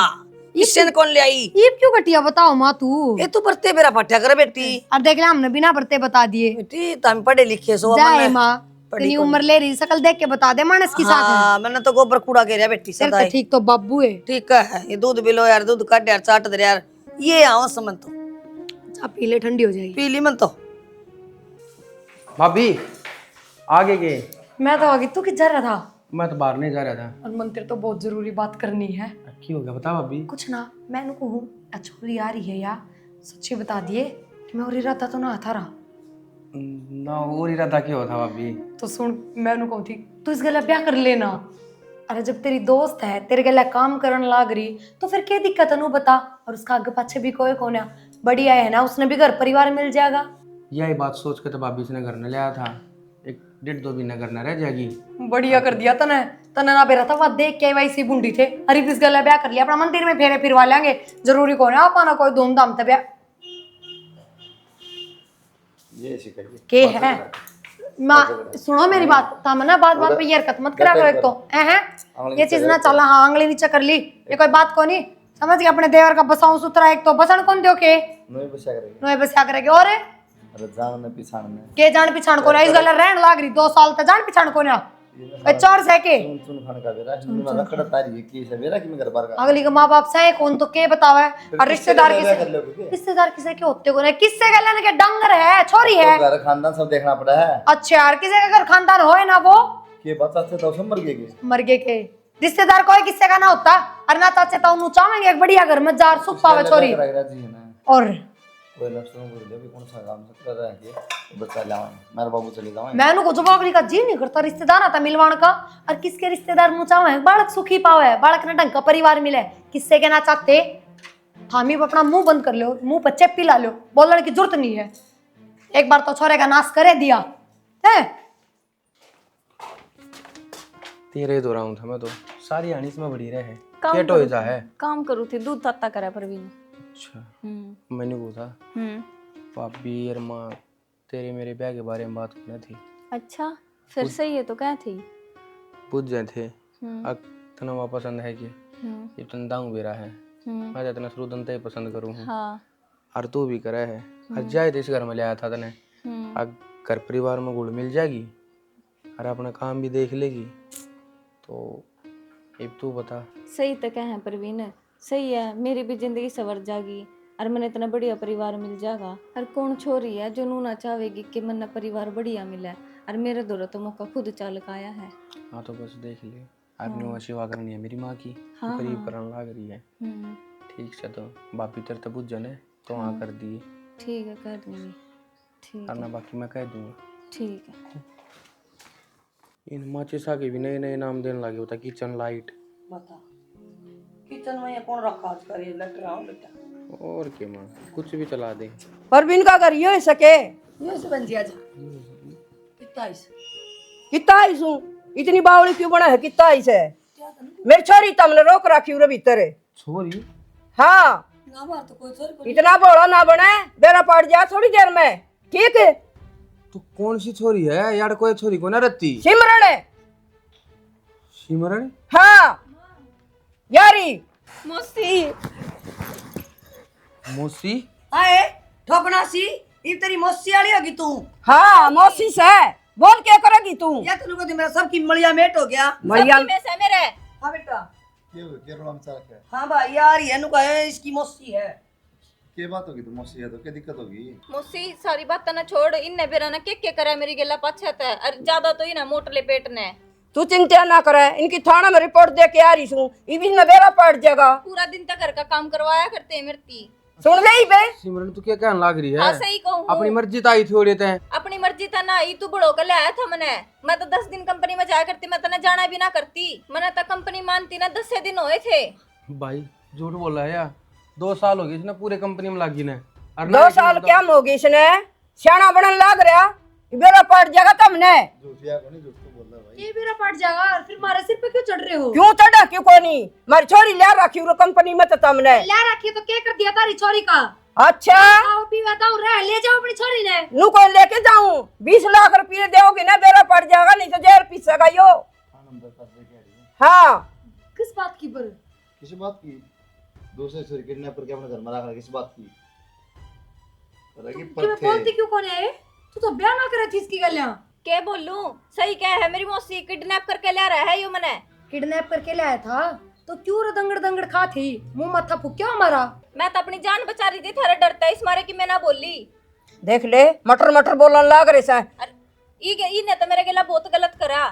इससे कौन ले आई ये क्यों घटिया बताओ माँ तू ये तू बरते मेरा फटा कर बेटी और देख ले हमने बिना बरते बता दिए बेटी तुम पढ़े लिखे सो जाए माँ तेरी उम्र ले रही शकल देख के बता दे मानस की साथ हाँ मैंने तो गोबर कूड़ा घेरा बेटी सदा है ठीक तो बाबू है ठीक है ये दूध पिलो यार दूध काट यार चाट दे यार ये आओ समन तो जा पी ले ठंडी हो जाएगी पी ली मन तो। भाभी आगे गए। मैं तो आगे तू किधर जा रहा था। मैं तो बाहर नहीं जा रहा था। और मंत्र तो बहुत जरूरी बात करनी है। की हो गया बता भाभी। कुछ ना मैं नु कहूँ छोरी आ रही है या सच्ची बता दिए कि मैं और इरादा तो ना था रहा ना और इरादा क्या होता भाभी। तो सुन मैं नु कहूँ थी तू इस गला ब्याह कर लेना। अरे जब तेरी दोस्त है तेरे गला काम करन लाग रही तो फिर क्या दिक्कत है नु बता। और उसका आगे पाछे भी कोई कौन है बढ़िया है ना उसने भी घर परिवार मिल जाएगा। यही बात सोच के तो भाभी ने घर में ले आया था 1-1.5-2 महीना घर न रह जाएगी। बढ़िया कर दिया तने तने ना बेरा था वह देख के वैसी बुंडी थे अरे इस गला ब्याह कर लिया अपना मंदिर में फेरे फिरवा लेंगे जरूरी कौन है आप आना कोई धूमधाम से ब्याह ये सिखाइए के है। माँ सुनो मेरी बात था ना बात बात पे ये हरकत मत करा करो एक तो है ये चीज ना चला हाँ आंगली नीचे कर ली ये कोई बात को नहीं समझ गया अपने देवर का बसाऊं सुथरा एक तो बसन कौन दो के नोए बसा करेंगे नोए बस क्या करेगे और अरे जान ने पिछाण में के जान पिछाण को ना इस गल रहन लाग रही 2 साल तक जान पिछाण को ना चार से के सुन खान का बेरा हिंदी में रखड़ा तारी की से बेरा कि मैं घर बार का अगली का माँ बाप से कौन तो के बतावे और रिश्तेदार कर किसे लोगे रिश्तेदार किसे के होते को ना किससे गल के डंगर है छोरी है घर खानदान सब देखना पड़ा है। अच्छा यार किसी का घर खानदान होए ना वो के बच्चा से तो सब मर गए के रिश्तेदार कोई किससे का ना होता और ना चाचे तो उन्हें चाहेंगे एक बढ़िया घर में जार सुख पावे छोरी और कोई लक्षण बोल दे भी कौन सा काम से कर रहा है कि बच्चा लाओ मेरे बाबू चले जाओ मैं को जवाबरी का जी नहीं करता रिश्तेदार आता मिलवान का और किसके रिश्तेदार नु चाहे बालक सुखी पावे बालक ने ढंग का परिवार मिले किससे के ना चाहते थामी अपना मुंह बंद कर लो मुंह पर चेपी ला लो बोलने की जरूरत नहीं है एक बार तो छोरे का नाश करे दिया है तेरे दो रहा था मैं तो सारी आनी इसमें बढ़ी रहे काम केटो करूँ जा है काम करूँ थी दूध तत्ता करा परवीन। अच्छा मैंने पूछा भाभी और माँ तेरे मेरे ब्याह के बारे में बात करनी थी। अच्छा फिर सही है तो क्या थी पूछ जाए थे अब तना वहाँ पसंद है कि ये तन दाऊ बेरा है मैं इतना शुरू तन ते पसंद करूँ हाँ और तू भी करे है और जाए तो इस घर में ले आया था तने घर परिवार में घुल मिल जाएगी और अपना काम भी देख लेगी, तो अब तू बता। सही तो कह है प्रवीण, सही है, मेरी भी जिंदगी सवर जाएगी और मैंने इतना बढ़िया परिवार मिल जाएगा। और कौन छोरी है जो नू ना चाहेगी कि मन परिवार बढ़िया मिले, और मेरे दौरा तो मौका खुद चाल का आया है। हाँ तो बस देख ले, आपने सेवा करनी है मेरी माँ की, हाँ, करीब हाँ। करने लग रही है। ठीक से, तो बापी तेरे तो बुझ जाने तो हाँ कर दिए, ठीक है, कर दूंगी। ठीक करना है, बाकी मैं कह दूंगा। ठीक है। इन माचिस आगे भी नए नए नाम देने लगे होता, किचन लाइट। बता किचन में ये कौन रखा आजकल, ये लट रहा हूँ बेटा। और क्या माँ, कुछ भी चला दे। परवीन का घर ये सके ये से बन जिया जा कितना आइस हूँ, इतनी बावली क्यों बना है, कितना आइस है मेरी छोरी, तुमने रोक रखी उरे भीतर। छोरी? हाँ इतना बोला ना बने, बेरा पड़ जा थोड़ी देर में, ठीक है। तो कौन सी छोरी है यार, कोई छोरी को ना रहती? सिमरन है। सिमरन? हाँ यारी मौसी। मौसी? आए ठोकना सी, ये तेरी मौसी वाली होगी तू। हाँ मौसी से बोल क्या करेगी तू, या तेरे को मेरा सबकी मलिया मेट हो गया। मलिया में से मेरे। हाँ बेटा ये रोम सा है। हाँ भाई यार ये नु कहे इसकी मौसी है। क्या बात होगी, तो मौसी है तो क्या दिक्कत होगी? मौसी सारी बात ना छोड़, इनने बेरा ना के करे मेरी गेला पाछत है, और ज्यादा तो ही ना मोटले पेट ने। तू चिंता ना करे, इनकी थाना में रिपोर्ट दे के आ रही हूँ, ये भी नवेरा पड़ जाएगा। पूरा दिन तक घर का काम करवाया करते हैं मेरी। सुन ले बे सिमरन तू क्या कहने लग रही है? हाँ सही कहूँ, अपनी मर्जी तो आई थी और अपनी मर्जी था ना, ई तू बड़ो कर ले आया था मने। मैं तो 10 दिन कंपनी में जाया करती, मैं तने जाना भी ना करती, मैंने तो कंपनी मानती ना 10 दिन हुए थे। भाई झूठ बोल रहा है यार, 2 साल हो गए इसने पूरे कंपनी में लागी ने। 2 साल क्या हो गई इसने, सियाना बनन लाग रहा, बेरा पड़ जाएगा तुमने। झूठिया को नहीं, झूठ को बोल रहा भाई। ये मेरा पट जाएगा, और फिर मारे सिर पे क्यों चढ़ रहे हो? क्यों चढ़ा क्यों को नहीं, मारी छोरी ले रखी उरे कंपनी में तो तुमने। ले रखी तो क्या कर दिया तारी छोरी का? अच्छा आओ पीवाता हूँ, रह ले जाओ अपनी छोरी ने। नू को लेके जाऊं, 20 लाख रुपये दोगे ना, बेरा पड़ जाएगा, नहीं तो जेल पीसेगा यो। हाँ किस बात की पर? किसी बात की? दूसरे छोरी किडनैप करके अपने घर में रखना, किस बात की? मैं बोलती क्यों कौन है? तू तो ब्याह ना करे थी इसकी गलियां। क्या बोलूं, सही क्या है, मेरी मौसी किडनैप करके ले रहा है यो मने। किडनैप करके लाया था तो क्यों रे दंगड़ दंगड़ खा थी, मुंह मत्था फूक्या हमारा। मैं तो अपनी जान बचा रही थी, थारे डरता इस मारे कि मैं ना बोली। देख ले मटर मटर बोलन लाग रहे सा। ई ने तो मेरे गेला बहुत गलत करा।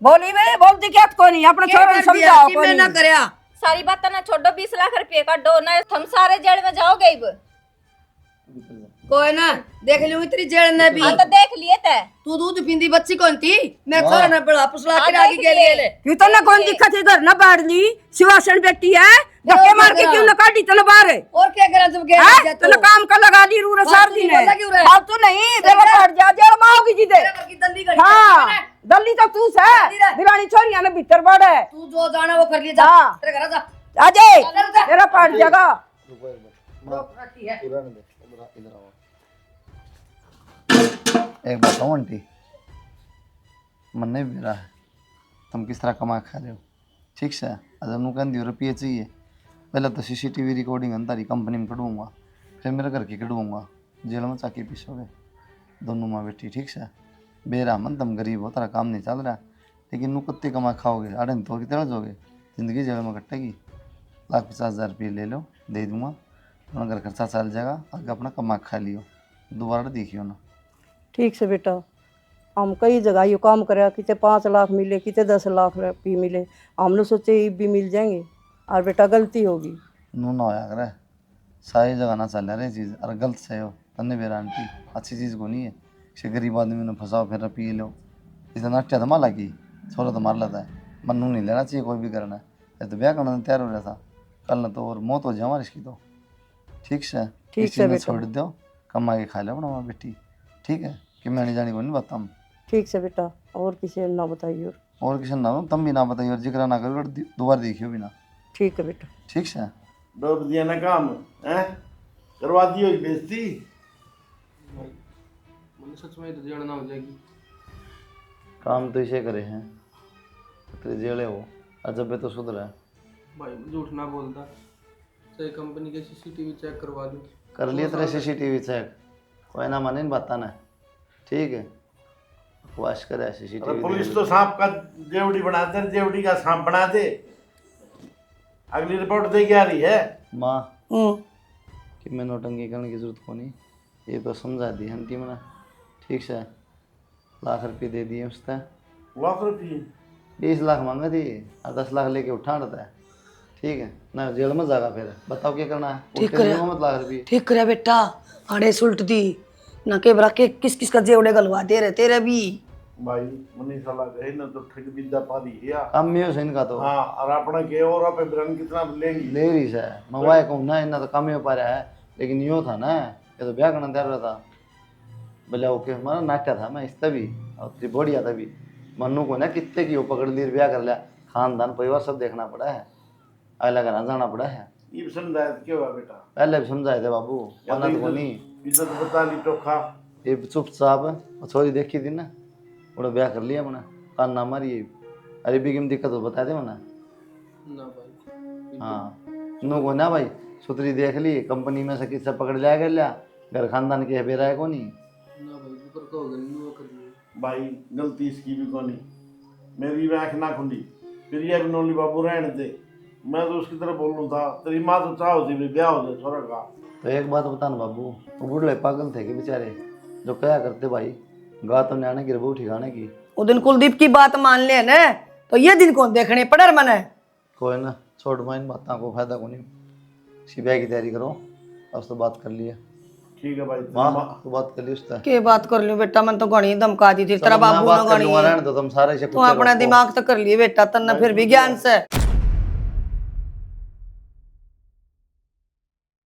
बोली बे बोलती क्या को नहीं, अपने छोरे समझाओ को नहीं। करया सारी बात ना छोड़ो, 20 लाख रुपये का डो ना, हम सारे जेल में जाओगे। कोई ना देख लियो इतनी जेल ने भी। हाँ तो देख लिए थे। तू दूध पींदी बच्ची कौन थी, मैं वाह। छोरा ना बड़ा पुसला के हाँ, आगे देख गेल लिए। ये तो ना कौन दिक्कत है, घर ना बाहर ली शिवासन बेटी है, धक्के मार के क्यों ना काटी तने बाहर है। और क्या करा जब गेल तो ना काम का लगा दी रूरा सार दिन है। अब तो नहीं बेरा पड़ जा, जेल में होगी जी दे। हां दल्ली तो तू से दिरानी छोरियां ने भीतर बड़ है, तू जो जाना वो कर लिए जा, तेरे घर जा आ जा, तेरा पड़ जाएगा। एक बताओ आंटी, मन नहीं भी रहा है तुम किस तरह कमा खा रहे हो, ठीक से? अगर मैं कहती हूँ रुपये चाहिए, पहले तो CCTV रिकॉर्डिंग अंतारी कंपनी में कटवाऊँगा, फिर मेरे घर की कटवाऊँगा, जेल में चाकी पीसोगे दोनों माँ बेटी, ठीक से? बेरा मन तुम गरीब हो, तेरा काम नहीं चल रहा, लेकिन नू कत्ते कमा खाओगे, अड़े तो कितने जाओगे, ज़िंदगी जेल में कटेगी। 1,50,000 रुपये ले लो, दे दूँगा, अपना घर खर्चा चल जाएगा, आगे अपना कमा खा लियो, दोबारा देखियो ना। ठीक से बेटा, हम कई जगह ये काम करे, किते 5 लाख मिले, किते 10 लाख रुपये मिले, हमने सोचे ये भी मिल जाएंगे, और बेटा गलती होगी। नू ना होया करे, सारी जगह ना चल रही चीज़, अरे गलत से हो तन्ने बेरा आंटी, अच्छी चीज़ को नहीं है कि गरीब आदमी ने फंसाओ फिर पी लो, इतना अच्छा तो माला की छोरा तो मार लेता है, मन नू नहीं लेना चाहिए कोई भी करना है, तो ब्याह करना तैयार हो रहा था, कल ना तो और मौत हो जाए हमारी इसकी तो, ठीक से? ठीक से बेटा, छोड़ दो, कमा के खा लो अपना माँ बेटी, ठीक है? कि मैं नहीं जानी को नहीं बताऊँ। ठीक से बेटा, और किसी ने ना बताइए। और किसी ना तुम भी ना बताइए, और जिक्र ना करो, दोबारा देखियो भी ना, ठीक है बेटा। ठीक से? डोब दिया ना काम है, करवा दियो बेइज्जती। मैंने सच में तो जाना हो जाएगी। काम तो इसे करे हैं, तेरे जेले हो, अजब तो सुधरा है। भाई झूठ ना बोलता, सही कंपनी के CCTV चेक करवा दूँ। कर लिए तेरे CCTV चेक, कोई ना माने बताना, ठीक है? वाश करे अरे सीसीटीवी। पुलिस तो सांप का जेवड़ी बनाते हैं, जेवड़ी का सांप बना दे। अगली रिपोर्ट दे क्या रही है? माँ हम्म, कि मैं नौटंकी करने की जरूरत को नहीं, ये तो समझा दी हंटी मैंने, ठीक से। लाख रुपये दे दिए उसने, लाख रुपये? 20 लाख मांगा थी और 10 लाख लेके उठा रहता है, ठीक है ना? जेल में जाएगा फिर, बताओ क्या करना है? ठीक उठके है। दूंगा मत लाख रुपये। ठीक करे बेटा, आड़े सुलट दी ना के बरा के किस किस का जेवड़े गलवा दे रहे तेरे भी। भाई मनीषा लग रही ना तो ठग विद्या पा रही है। काम में हो इनका तो हाँ, और अपना के और पे ब्रन कितना लेंगी? ले रही से मंगवाए कहूँ ना, इतना तो काम ही हो पा रहा है, लेकिन यो था ना, ये तो ब्याह करना तैयार रहा था। बोला ओके, हमारा नाट्या था मैं इस तभी और तेरी बढ़िया तभी मनु को ना कितने की वो पकड़ ली, ब्याह कर लिया, खानदान परिवार सब देखना पड़ा है, अगला घर जाना पड़ा है। ये समझाया क्यों हुआ बेटा? पहले भी समझाए थे बाबू, माना तो नहीं। इज्जत बता ली टोखा। ये चुपचाप छोरी देखी थी ना, उन्हें ब्याह कर लिया मैंने, कान ना मारी। अरे भी की दिक्कत हो बता दे मैंने। हाँ नो को ना भाई, सुतरी देख ली, कंपनी में से किससे पकड़ लिया कर लिया, घर खानदान के बेरा है को नहीं। भाई गलती इसकी भी को नहीं, मेरी भी आँख ना खुली, फिर ये भी नोली बाबू रहने दे। मैं तो उसकी तरफ बोलूँ था, तेरी माँ तो चाहो थी भी ब्याह हो जाए छोरा का। तो एक बात बताना बाबू, वो बूढ़े पागल थे कि बेचारे, जो क्या करते भाई, गा तो न्याणे की रबू ठिकाने की। वो दिन कुलदीप की बात मान ले न, तो ये दिन कौन देखने पड़े मने। कोई ना, छोड़ माइन बातों को फायदा को नहीं, सीबीआई की तैयारी करो, अब तो बात कर लिया। ठीक है भाई। माँ तो बात कर ली उससे। के बात कर लियो बेटा, मन तो घणी धमका दी थी तेरा चलो, मैं बाबू बात ना कर घणी लूंगा, रहने दो तुम सारे से तू अपना दिमाग तो कर लिए बेटा, तन्ना फिर भी ज्ञान से।